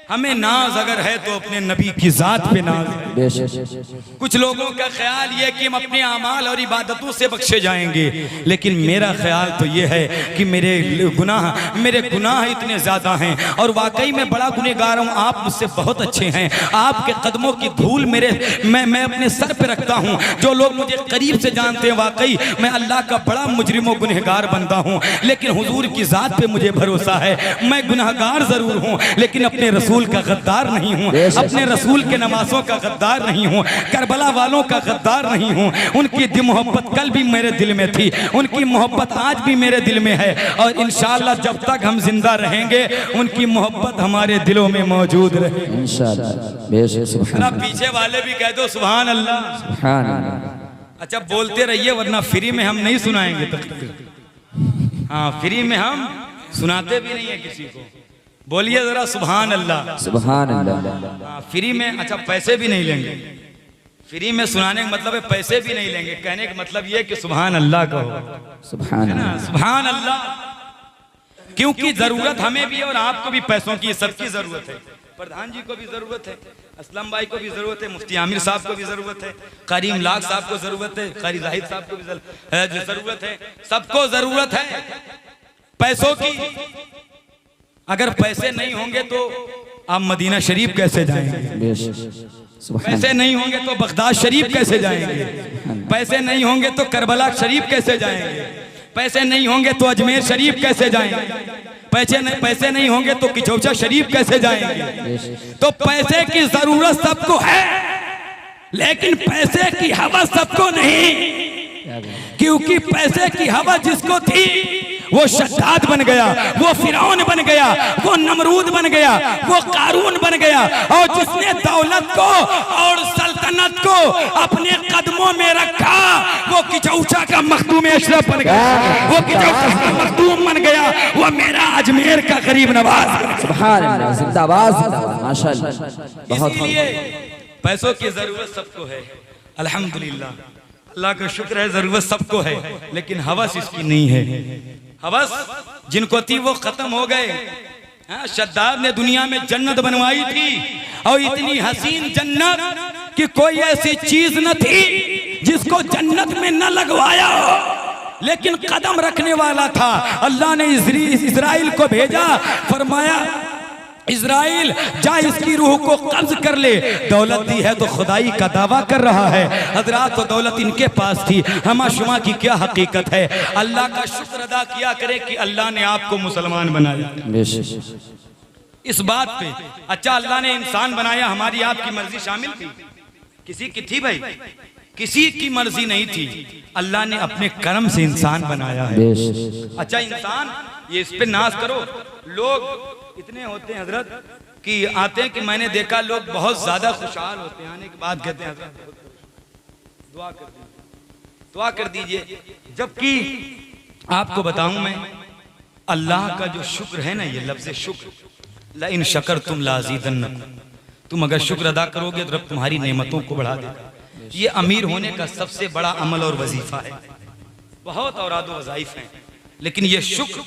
हमें नाज अगर है तो अपने नबी की जात पे नाज है। कुछ लोगों का ख्याल ये कि हम अपने अमाल और इबादतों से बख्शे जाएंगे, लेकिन मेरा ख्याल तो ये है कि मेरे गुनाह इतने ज्यादा हैं और वाकई में बड़ा गुनहगार हूँ। आप मुझसे बहुत अच्छे हैं, आपके कदमों की धूल मैं अपने सर पे रखता हूँ। जो लोग मुझे करीब से जानते हैं वाकई मैं अल्लाह का बड़ा मुजरिम और गुनहगार बनता हूँ, लेकिन हुजूर की जात पे मुझे भरोसा है। मैं गुनहगार जरूर हूँ लेकिन अपने रसूल रसूल का गद्दार नहीं हूँ, अपने रसूल के नमाजों का गद्दार नहीं हूँ, करबला वालों का गद्दार नहीं हूँ। उनकी मोहब्बत कल भी मेरे दिल में थी, उनकी मोहब्बत आज भी मेरे दिल में है, और इंशाअल्लाह जब तक हम जिंदा रहेंगे उनकी मोहब्बत हमारे दिलों में मौजूद रहे इंशाअल्लाह। पीछे वाले भी कह दो सुभान अल्लाह, सुभान अल्लाह। अच्छा बोलते रहिए वरना फ्री में हम नहीं सुनाएंगे तक। हाँ फ्री में हम सुनाते भी नहीं है किसी को। बोलिए जरा सुभान अल्लाह, सुभान अल्लाह। फ्री में, अच्छा पैसे भी नहीं लेंगे, फ्री में सुनाने का मतलब है पैसे भी नहीं लेंगे। कहने का मतलब ये कि सुभान अल्लाह कहो, सुभान अल्लाह, सुभान अल्लाह। क्योंकि जरूरत हमें भी और आपको भी पैसों की, सबकी जरूरत है। प्रधान जी को भी जरूरत है, असलम भाई को भी जरूरत है, मुफ्ती आमिर साहब को भी जरूरत है, कारी इमलाक साहब को जरूरत है, कारी जाहिद साहब को भी जरूरत है, सबको जरूरत है पैसों की। अगर पैसे नहीं होंगे तो आप मदीना शरीफ कैसे जाएंगे? पैसे नहीं होंगे तो बगदाद शरीफ कैसे जाएंगे? पैसे नहीं होंगे तो करबला शरीफ कैसे जाएंगे? पैसे नहीं होंगे तो अजमेर शरीफ कैसे जाएंगे? पैसे नहीं होंगे तो किचौचा शरीफ कैसे जाएंगे? तो पैसे की जरूरत सबको है, लेकिन पैसे की हवस सबको नहीं। क्योंकि पैसे की हवस जिसको थी वो शद्दाद बन गया, वो फिरौन बन गया, वो नमरूद बन गया, वो कारून बन गया। और जिसने दौलत को और सल्तनत को अपने कदमों में रखा वो किचौचा का मखदूम अशरफ बन गया, वो किचौचा का मखदूम बन गया, वो मेरा अजमेर का गरीब नवाज। सुभान अल्लाह, जिंदाबाद जिंदाबाद, माशाअल्लाह। बहुत पैसों की जरूरत सबको है, अल्हम्दुलिल्लाह, अल्लाह का शुक्र है, जरूरत सबको है, लेकिन हवस इसकी नहीं है। हवस जिनको थी वो खत्म हो गए। शद्दाद ने दुनिया में जन्नत बनवाई थी, और इतनी हसीन जन्नत कि कोई ऐसी चीज न थी जिसको जन्नत में न लगवाया हो, लेकिन कदम रखने वाला था। अल्लाह ने इजराइल को भेजा, फरमाया इजराइल जा इसकी रूह को कब्ज कर ले। दौलत दी है तो खुदाई का दावा कर रहा है। हजरात तो दौलत इनके पास थी, हमा शुमा की क्या हकीकत है। अल्लाह का शुक्र अदा किया करे कि अल्लाह ने आपको मुसलमान बनाया। इस बात पे अच्छा अल्लाह ने इंसान बनाया, हमारी आपकी मर्जी शामिल थी? किसी की थी भाई? किसी की मर्जी नहीं थी, अल्लाह ने अपने कर्म से इंसान बनाया है। अच्छा इंसान, ये इस पे नाज करो। लोग इतने होते हैं हजरत कि आते हैं कि मैंने देखा लोग बहुत ज्यादा खुशहाल होते हैं, आने के बाद कहते हैं हजरत दुआ कर दीजिए, दुआ कर दीजिए। जबकि आपको बताऊं मैं, अल्लाह का जो शुक्र है ना, ये लफ्ज़ शुक्र, ला इन शकर तुम लाज़ीदन्नकुम, तुम अगर शुक्र अदा करोगे तो रब तुम्हारी नेमतों को बढ़ा देगा। ये अमीर होने का सबसे बड़ा अमल और वजीफा है। बहुत औराद वज़ाइफ हैं, लेकिन ये शुक्र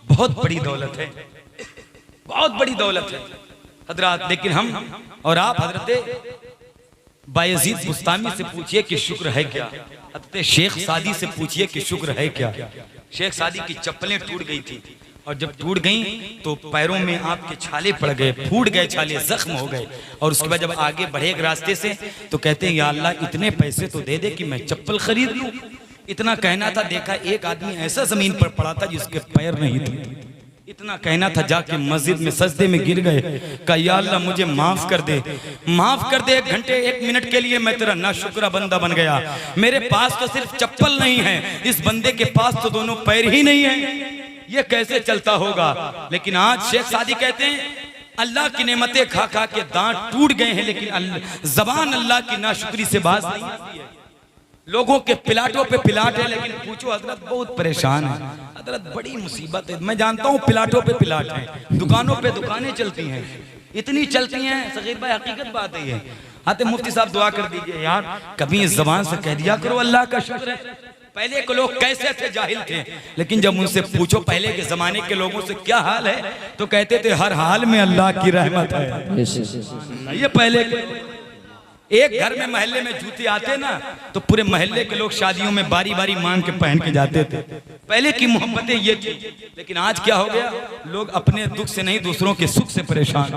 बहुत बड़ी दौलत है, बहुत बड़ी दौलत है हजरात। लेकिन हम और आप हजरत बायजीद बुस्तामी से पूछिए कि शुक्र है क्या, हजरत शेख सादी से पूछिए कि शुक्र है क्या। शेख सादी की चप्पलें टूट गई थी, और जब टूट गई तो पैरों में आपके छाले पड़ गए, फूट गए छाले, जख्म हो गए। और उसके बाद जब आगे बढ़े एक रास्ते से तो कहते हैं या अल्लाह इतने पैसे तो दे दे कि मैं चप्पल खरीद लूं। इतना कहना था, देखा एक आदमी ऐसा जमीन पर पड़ा था जिसके पैर नहीं थे। इतना कहना था, जाके मस्जिद में सजदे में गिर गए, कहा या अल्लाह मुझे माफ कर दे, माफ कर दे। 1 घंटे 1 मिनट के लिए मैं तेरा नाशुक्रा बंदा बन गया। मेरे पास तो सिर्फ चप्पल नहीं है, इस बंदे के पास तो दोनों पैर ही नहीं है, ये कैसे चलता होगा। लेकिन आज शेख सादी कहते हैं अल्लाह की नेमतें खा खा के दांत टूट गए हैं, लेकिन जबान अल्लाह की नाशुक्री से बात नहीं आती है। लोगों के पिलाटों पे पिलाट है, लेकिन पूछो हजरत बहुत परेशान है। हजरत बड़ी मुसीबत है, मैं जानता हूँ पिलाटों पे पिलाट है, दुकानों पे दुकानें चलती हैं, इतनी चलती हैं सगीर भाई, हकीकत बात है ये। आते मुफ्ती साहब दुआ कर दीजिए यार, कभी इस जबान से कह दिया करो अल्लाह का शुक्र है। पहले के लोग कैसे थे, जाहिल थे, लेकिन जब उनसे पूछो पहले के जमाने के लोगों से क्या हाल है, तो कहते थे हर हाल में अल्लाह की रहमत है। ये पहले एक घर में मोहल्ले में जूते आते ना तो पूरे मोहल्ले के लोग शादियों में बारी बारी मांग के पहन के जाते थे। पहले की मोहब्बतें ये थी, लेकिन आज क्या हो गया, लोग अपने दुख से नहीं दूसरों के सुख से परेशान,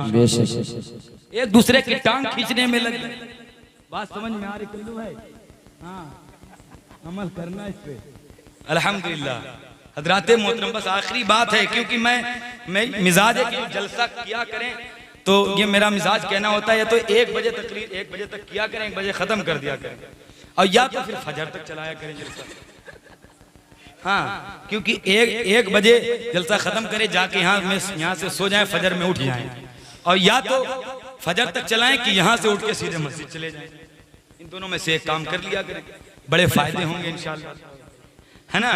एक दूसरे की टांग खींचने में लगे। बात समझ में आ रही कल्लू भाई? हाँ, अमल करना इस पे। अल्हम्दुलिल्लाह हजराते मोहतरम, बस आखिरी बात है, क्योंकि मैं मिजाज है कि जलसा किया करें तो ये मेरा मिजाज कहना होता है, या तो 1 बजे तकरीर 1 बजे तक किया करें, 1 बजे खत्म कर दिया करें, और या तो फिर फजर तक चलाया करें जलसा। हाँ, क्योंकि एक बजे जलसा खत्म करे जाके यहाँ से सो जाएं, फजर में उठ जाएं, और या तो फजर तक चलाएं कि यहाँ से उठ के सीधे मस्जिद चले जाएं। इन दोनों में से एक काम कर लिया करें, बड़े फायदे होंगे इंशाल्लाह, है ना।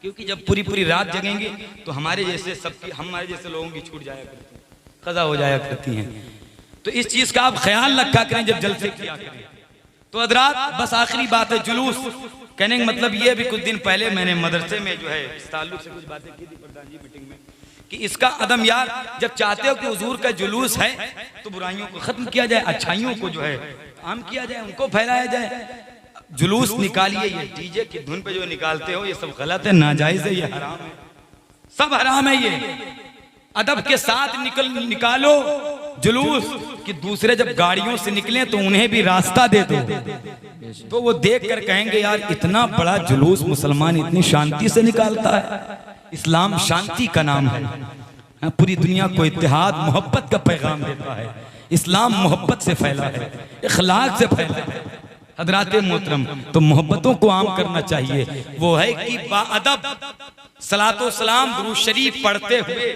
क्योंकि जब पूरी पूरी रात जगेंगे तो हमारे जैसे लोगों की छूट जाया करती है, कज़ा हो जाया करती हैं। तो इस चीज का आप ख्याल रखा करें जब जलसे किया करें। तो हज़रात, बस आखिरी बात है, जुलूस कहने का मतलब ये, भी कुछ दिन पहले मैंने मदरसे में जो है इस ताल्लुक से कुछ बातें की थी प्रधान जी मीटिंग में, कि इसका अदम यार, जब चाहते हो कि हुजूर का जुलूस है तो बुराइयों को खत्म किया जाए, अच्छाइयों को जो है आम किया जाए, उनको फैलाया जाए। जुलूस निकालिए, ये डीजे की धुन पे जो निकालते हो ये सब गलत है, नाजायज है, ये हराम है, सब हराम है। ये अदब के साथ निकालो जुलूस, कि दूसरे जब गाड़ियों से निकले तो उन्हें भी रास्ता दे दो, तो वो देख कर कहेंगे यार इतना बड़ा जुलूस मुसलमान इतनी शांति से निकालता है। इस्लाम शांति का नाम है, पूरी दुनिया को इत्तेहाद मोहब्बत का पैगाम देता है। इस्लाम मोहब्बत से फैला है, इखलाक से फैला है। हज़रात मोहतरम, तो मोहब्बतों को आम करना चाहिए। वो है कि बाअदब सलातो सलाम दुरूद शरीफ पढ़ते हुए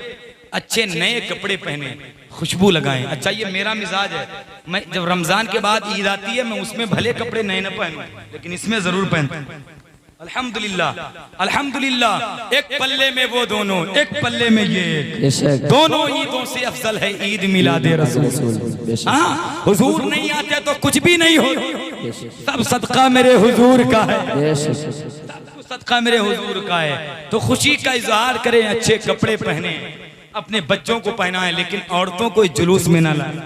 अच्छे नए कपड़े पहने, खुशबू लगाएं। अच्छा, ये मेरा मिजाज है, मैं जब रमजान के बाद ईद आती है मैं उसमें भले कपड़े नए न पहनूं, लेकिन इसमें जरूर पहनता हूं। अल्हम्दुलिल्लाह, अल्हम्दुलिल्लाह, एक पल्ले में वो दोनों, एक पल्ले में ये, दोनों ईदों से अफजल है ईद मिलादे रसूल। हाँ, हुजूर नहीं आते तो कुछ भी नहीं हो, सब सदका मेरे हुजूर का है, सदका मेरे हुजूर का है। तो खुशी का इजहार करें, अच्छे कपड़े पहने, अपने बच्चों को पहनाएं, लेकिन औरतों को जुलूस में ना लाएं।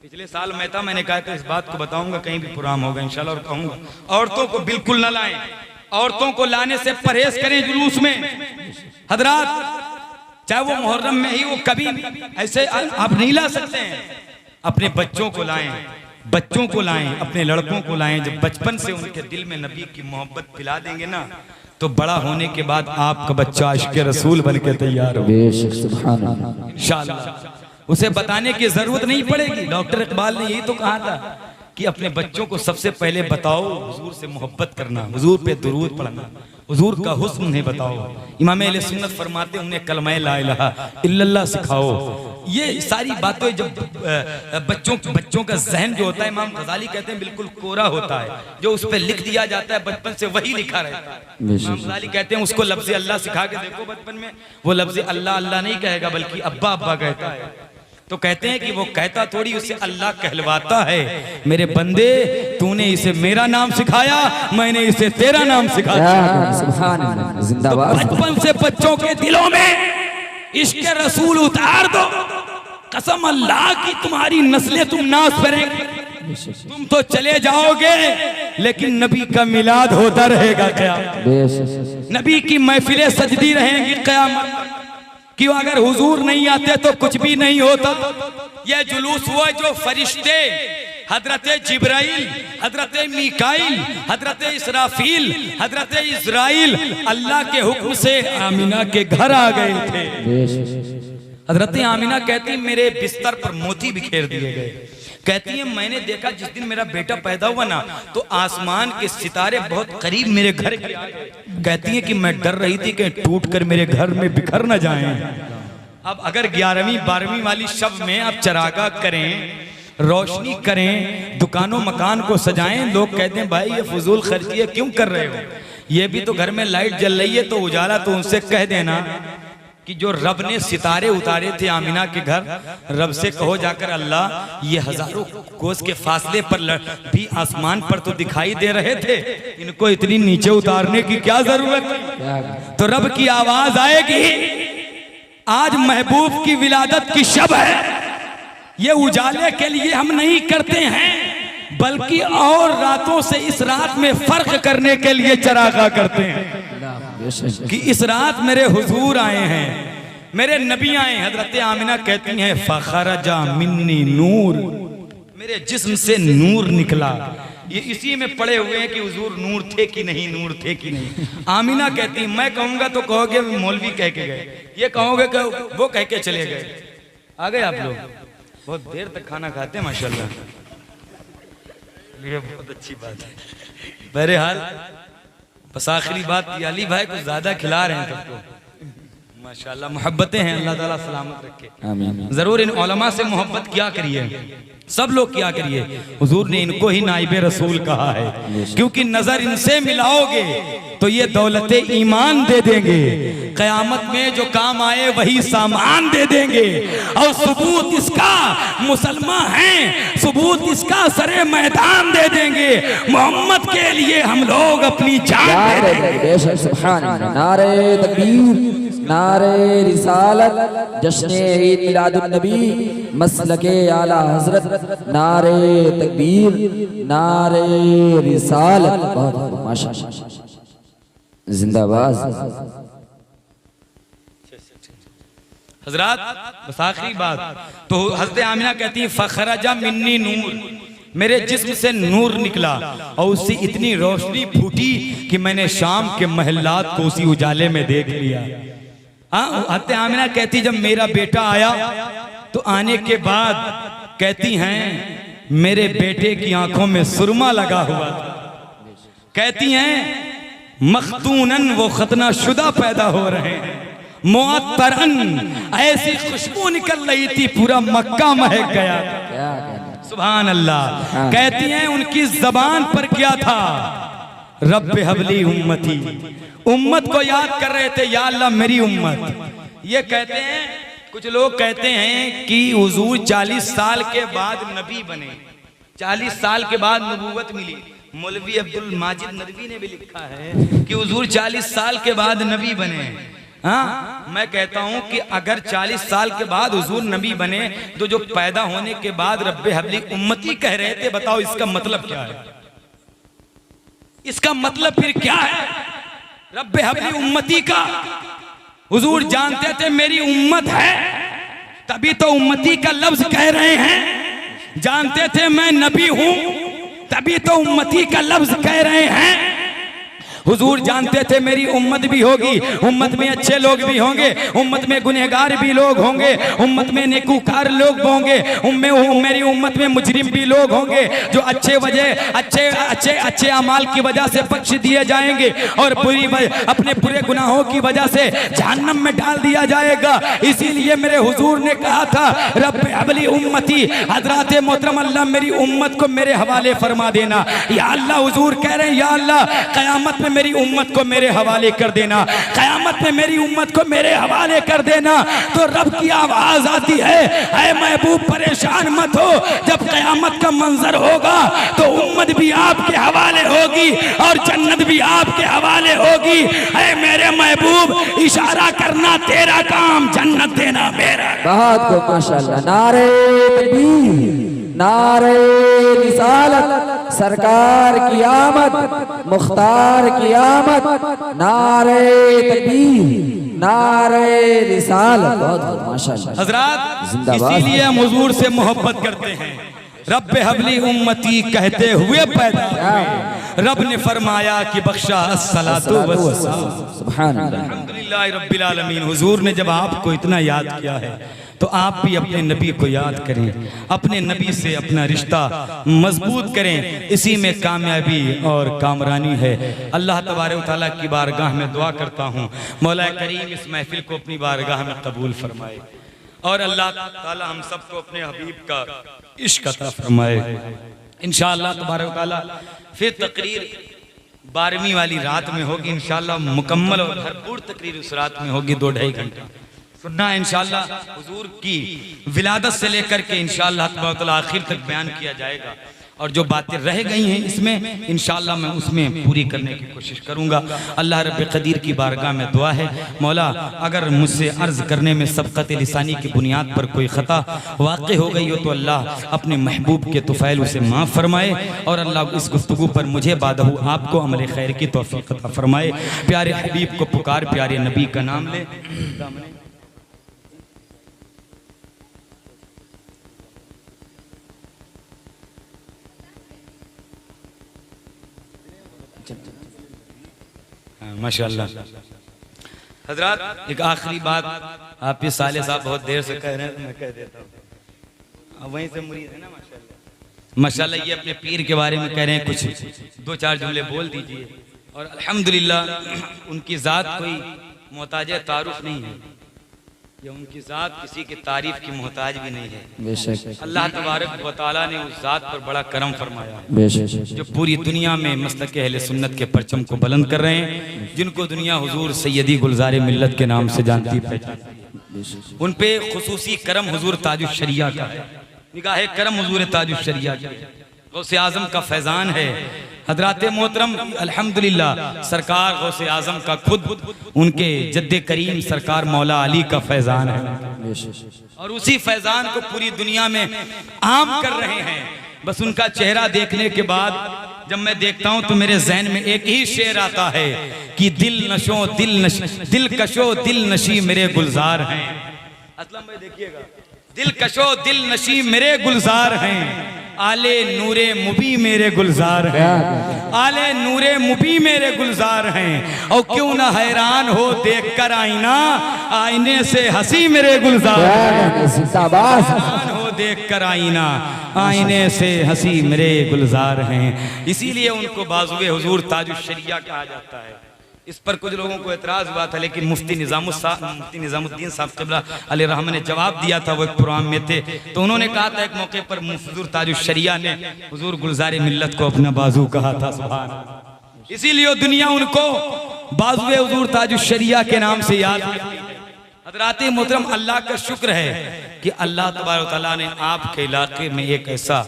पिछले साल मैंने कहा था इस बात को बताऊंगा, कहीं भी प्रोग्राम होगा इंशाल्लाह, और कहूंगा औरतों को बिल्कुल ना लाएं, औरतों को लाने से परहेज करें जुलूस में। हजरात, चाहे वो मुहर्रम में ही हो, कभी ऐसे आप नहीं ला सकते हैं। अपने बच्चों को लाएं, बच्चों को लाएं, अपने लड़कों को लाएं। जब बचपन से उनके दिल में नबी की मोहब्बत पिला देंगे ना, तो बड़ा होने के बाद आपका बच्चा इश्क़ रसूल बन के तैयार हो इंशाअल्लाह। उसे बताने की जरूरत नहीं पड़ेगी। डॉक्टर इकबाल ने यही तो कहा था कि अपने बच्चों को सबसे पहले बताओ हुजूर से मोहब्बत करना, हुजूर पे दुरूद पढ़ना, हुजूर का हुस्न उन्हें बताओ। इमाम अहले सुन्नत फरमाते उन्हें कलमा ला इलाहा इल्लल्लाह सिखाओ। ये सारी बातें जब बच्चों का जहन जो होता है, इमाम गजाली कहते हैं बिल्कुल कोरा होता है, जो उस पर लिख दिया जाता है बचपन से वही लिखा रहता है। इमाम गजाली कहते हैं उसको लफ्ज़ अल्लाह सिखा के देखो बचपन में, वो लफ्ज़ अल्लाह अल्लाह नहीं कहेगा बल्कि अब्बा अब्बा कहता है। तो कहते हैं कि वो कहता थोड़ी, उसे अल्लाह कहलवाता है। मेरे बंदे, तूने इसे मेरा नाम सिखाया, मैंने इसे तेरा नाम सिखाया। तो बचपन से बच्चों के दिलों में इश्क़ रसूल उतार दो, कसम अल्लाह की तुम्हारी नस्लें तुम नाश करेंगे। तुम तो चले जाओगे लेकिन नबी का मिलाद होता रहेगा, क्या नबी की महफिलें सजदी रहेंगी क़यामत। क्यों? अगर हुजूर नहीं आते तो कुछ भी नहीं होता। यह जुलूस हुआ जो फरिश्ते हजरत जिब्राइल, हजरत मीकाइल, हजरत इसराफील, हजरत इज़राइल अल्लाह के हुक्म से आमिना के घर आ गए थे। हजरत आमिना कहती मेरे बिस्तर पर मोती बिखेर दिए गए। कहती है मैंने देखा जिस दिन मेरा बेटा पैदा हुआ ना, तो आसमान के सितारे बहुत करीब मेरे घर के आ गए। कहती है कि मैं डर रही थी कि टूट कर मेरे घर में बिखर न जाएं। अब अगर 11वीं 12वीं वाली शब में आप चरागा करें, रोशनी करें, दुकानों मकान को सजाएं, लोग कहते हैं भाई ये फजूल खर्चिए क्यों कर रहे हो। ये भी तो घर में लाइट जल रही है तो उजाला, तो उनसे कह देना कि जो रब ने सितारे उतारे थे आमिना के घर, रब से कहो जाकर अल्लाह ये हजारों कोस के फासले पर भी आसमान पर तो दिखाई दे रहे थे, इनको इतनी नीचे उतारने की क्या जरूरत है। तो रब की आवाज आएगी, आज महबूब की विलादत की शब है, ये उजाले के लिए हम नहीं करते हैं बल्कि और रातों से इस रात में फर्क करने के लिए चरागा करते हैं कि इस रात मेरे हुजूर आए हैं, मेरे नबी आए। हजरत आमिना कहती हैं फखरजा मिन्नी नूर, मेरे जिस्म से नूर निकला। ये इसी में पड़े हुए हैं कि हुजूर नूर थे कि नहीं, नूर थे कि नहीं। आमिना कहती मैं कहूंगा तो कहोगे मौलवी कह के गए, ये कहोगे कि वो कह के चले गए। आ गए आप लोग। बहुत देर तक खाना खाते हैं माशाल्लाह, ये बहुत अच्छी बात है। बहरहाल बस आखिरी बात, अली भाई कुछ ज्यादा खिला रहे हैं सबको माशाल्लाह, मोहब्बतें हैं, अल्लाह ताला सलामत रखे। आमीन। जरूर इन उलमा से मोहब्बत किया करिए, सब लोग किया करिए। हुजूर ने इनको ही नाइबे रसूल कहा है, क्योंकि नजर इनसे मिलाओगे तो ये दौलते ईमान दे देंगे, कयामत में जो काम आए वही सामान दे देंगे। और सबूत इसका मुसलमान हैं, सबूत इसका सरे मैदान दे देंगे। मोहम्मद के लिए हम लोग अपनी जान दे देंगे। बेशक सुभान अल्लाह। नारे तकबीर, नारे रिसालत, जश्ने ईद मिलादुन नबी, मसलके आला हजरत, नारे तकबीर, नारे रिसालत। बहुत बहुत माशाअल्लाह, जिंदाबाद। हजरात बस आखिरी बात, तो हज़रत आमिना कहती है फखरजा मिन्नी नूर, मेरे जिस्म से नूर निकला और उससे इतनी रोशनी फूटी कि मैंने शाम के महल्लात को उसी उजाले में देख लिया। हाँ, हज़रत आमिना कहती जब मेरा बेटा आया तो आने के बाद कहती हैं मेरे बेटे की आंखों में सुरमा लगा हुआ था। कहती हैं मखतूनन, वो खतना शुदा पैदा हो रहे हैं, मुअत्तरन, ऐसी खुशबू निकल रही थी पूरा मक्का महक गया। सुभान अल्लाह। कहती हैं उनकी जबान पर क्या था, रब्बे हबली उम्मती, उम्मत को याद कर रहे थे, या अल्लाह मेरी उम्मत। ये कहते हैं, कुछ लोग कहते हैं कि हुजूर 40 साल के बाद नबी बने, 40 साल के बाद नबूवत मिली। मौलवी अब्दुल माजिद नदवी ने भी लिखा है कि हुजूर 40 साल के बाद नबी बने। हाँ, मैं कहता हूं कि अगर 40 साल के बाद हुजूर नबी बने तो जो पैदा होने के बाद रब्बे हबली उम्मती कह रहे थे, बताओ इसका मतलब क्या है? इसका मतलब फिर क्या है रब्बे हबली उम्मती का? हुजूर जानते थे मेरी उम्मत है, तभी तो उम्मती का लफ्ज कह रहे हैं। जानते थे मैं नबी हूं, तभी तो उम्मती का लफ्ज कह रहे हैं। हुजूर जानते थे मेरी उम्मत भी होगी, उम्मत में अच्छे लोग भी होंगे, उम्मत में गुनहगार भी लोग होंगे, उम्मत में नेकूकार लोग होंगे, मेरी उम्मत में मुजरिम भी लोग होंगे जो अच्छे अमाल की वजह से बख्श दिए जाएंगे और अपने पूरे गुनाहों की वजह से जहन्नम में डाल दिया जाएगा। इसीलिए मेरे हुजूर ने कहा था रब्बे हबली उम्मती, हजरत मोहतरम अल्लाह मेरी उम्मत को मेरे हवाले फरमा देना। या अल्लाह, हुजूर कह रहे हैं या अल्लाह कयामत में मेरी उम्मत को मेरे हवाले कर देना, कयामत में मेरी उम्मत को मेरे हवाले कर देना। तो रब की आवाज आती है, ऐ महबूब परेशान मत हो, जब कयामत का मंजर होगा तो उम्मत भी आपके हवाले होगी और जन्नत भी आपके हवाले होगी। ऐ मेरे महबूब, इशारा करना तेरा काम, जन्नत देना मेरा। बहुत खूब माशाअल्लाह। नारे तकबीर, नारे रिसालत, सरकार की आमद, मुख्तार की आमद, नारे तकबीर, नारे रिसालत। बहुत माशाअल्लाह। हजरात इसीलिए हम हुजूर से मोहब्बत करते हैं। रब्बे हबली उम्मती कहते हुए पैदा हुए, रब ने फरमाया कि बख्शा अस्सलातु वस्सलाम। सुभान अल्लाह। अल्हम्दुलिल्लाह रब्बिल आलमीन। हुजूर ने जब आपको इतना याद किया है तो आप भी अपने नबी को याद करें, अपने नबी से अपना रिश्ता मजबूत करें, इसी में कामयाबी और कामरानी है। अल्लाह तबारक व तआला की बारगाह में दुआ करता हूँ मौला करीम इस महफिल को अपनी बारगाह में कबूल फरमाए और अल्लाह ताला हम सबको अपने हबीब का इश्क अता फरमाए। इंशाअल्लाह तबारक व तआला फिर तकरीर 12वीं वाली रात में होगी इंशाअल्लाह, मुकम्मल और भरपूर तकरीर उस रात में होगी 2-2.5 घंटे सुनना इंशाअल्लाह। हुजूर की विलादत से लेकर के इंशाअल्लाह तबारक व तआला आखिर तक बयान किया जाएगा और जो बातें रह गई हैं इसमें इंशाअल्लाह मैं उसमें पूरी करने की कोशिश करूंगा। अल्लाह रब्बे कदीर की बारगाह में दुआ है मौला, अगर मुझसे अर्ज करने में सबकत लिसानी की बुनियाद पर कोई ख़ता वाक़ई हो गई हो तो अल्लाह अपने महबूब के तुफ़ैल उसे माफ़ फरमाए और अल्लाह इस गुफ्तगू पर मुझे बादहू आपको अमल खैर की तौफ़ीक़ अता फरमाए। प्यारे हबीब को पुकार, प्यारे नबी का नाम ले। माशाअल्लाह। हजरात एक आखिरी बात, आप ये साले साहब बहुत देर से कह रहे हैं तो मैं कह देता हूँ। वहीं से मुरीद है ना माशाल्लाह। माशाल्लाह ये अपने पीर के बारे में कह रहे हैं, कुछ 2-4 जुमले बोल दीजिए। और अल्हम्दुलिल्लाह उनकी ज़ात कोई मोहताज तारुफ नहीं है, या उनकी ज़ात किसी की तारीफ की मोहताज भी नहीं है। बेशक अल्लाह तबारक व तआला ने उस ज़ात पर बड़ा करम फरमाया, बेशक जो पूरी दुनिया में मसलक अहले सुन्नत के परचम को बुलंद कर रहे हैं, जिनको दुनिया हुजूर सैयदी गुलजार मिल्लत के नाम से जानती पहचानती। उन पे खुसूसी करम हुजूर ताजुश शरिया का है, निगाहे करम हुजूर ताजुश शरिया की है, गौसे आजम का फैजान है। हजरात मोहतरम अल्हम्दुलिल्लाह सरकार गौसे आजम का खुद उनके जद्दे करीम सरकार मौला अली का फैजान है, और उसी फैजान को पूरी दुनिया में आम कर रहे हैं। बस उनका चेहरा देखने के बाद जब मैं देखता हूं तो मेरे जहन में एक ही शेर आता है कि दिल कशो दिल नशी मेरे गुलजार हैं। असलम भाई देखिएगा, दिल कशो दिल नशी मेरे गुलजार हैं, आले नूरे मुबी मेरे गुलजार हैं, आले नूरे मुबी मेरे गुलजार हैं। और क्यों ना हैरान हो देखकर आईना, आईने से हंसी मेरे गुलजार हैं। हैरान हो देखकर आईना, आईने से हंसी मेरे गुलजार हैं। इसीलिए उनको बाजुए हुजूर ताजुश शरिया कहा जाता है। इस पर कुछ लोगों को एतराज हुआ था, लेकिन मुफ्ती निजामुद्दीन साहब क़िबला अलैहि रहमत ने जवाब दिया था। वो एक प्रोग्राम में थे तो उन्होंने कहा था एक मौके पर हुजूर ताजुश शरिया ने हुजूर गुलजार मिल्लत को अपना बाजू कहा था। सुभान अल्लाह। इसीलिए दुनिया उनको बाजुए हुजूर ताजुश शरिया के नाम से याद करती है। हज़रात मोहतरम अल्लाह का शुक्र है कि अल्लाह तबारक व तआला ने आपके इलाके में एक ऐसा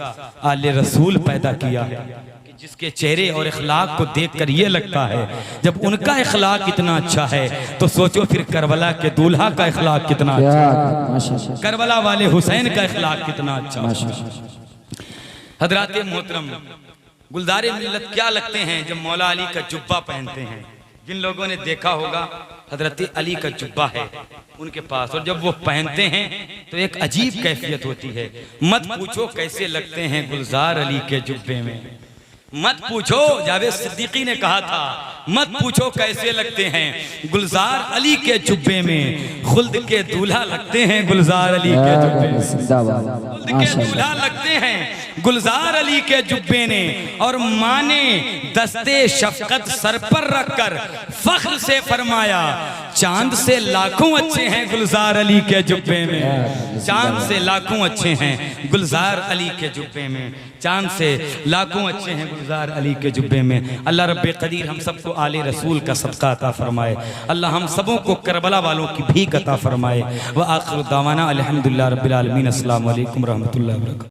आले रसूल पैदा किया है कि जिसके चेहरे और इखलाक को देखकर ये लगता है जब उनका इखलाक इतना अच्छा है तो सोचो फिर करबला के दूल्हा का इखलाक कितना अच्छा है, करबला वाले हुसैन का इखलाक कितना अच्छा है। हज़रात मोहतरम गुलजार मिल्लत क्या लगते हैं जब मौला अली का जुब्बा पहनते हैं। जिन लोगों ने देखा होगा हजरत अली का जुब्बा है उनके पास, और जब वो पहनते हैं तो एक अजीब कैफियत होती है। मत पूछो कैसे लगते हैं गुलजार अली के जुब्बे में, मत पूछो, जावेद सिद्दीकी ने कहा था मत पूछो कैसे लगते हैं गुलजार अली के जुब्बे में, खुल्द के दूल्हा लगते हैं गुलजार अली के जुब्बे में, खुल्द के दूल्हा लगते हैं गुलजार अली के जुब्बे ने। और माने दस्ते शफकत सर पर रखकर फख्र से फरमाया चांद से लाखों अच्छे हैं गुलजार अली के जुब्बे में, चांद से लाखों अच्छे हैं गुलजार अली के जुब्बे में, चांद से लाखों अच्छे हैं गुलजार अली के जुब्बे में। अल्लाह रब्बे कदीर हम सबको आले रसूल का सदका अता फरमाए। अल्लाह हम सबों को करबला वालों की भीख अता फरमाए। व आखिर दावाना अल्हम्दुलिल्लाह रब्बिल आलमीन। अस्सलामु अलैकुम रहमतुल्लाहि व बरकातहू।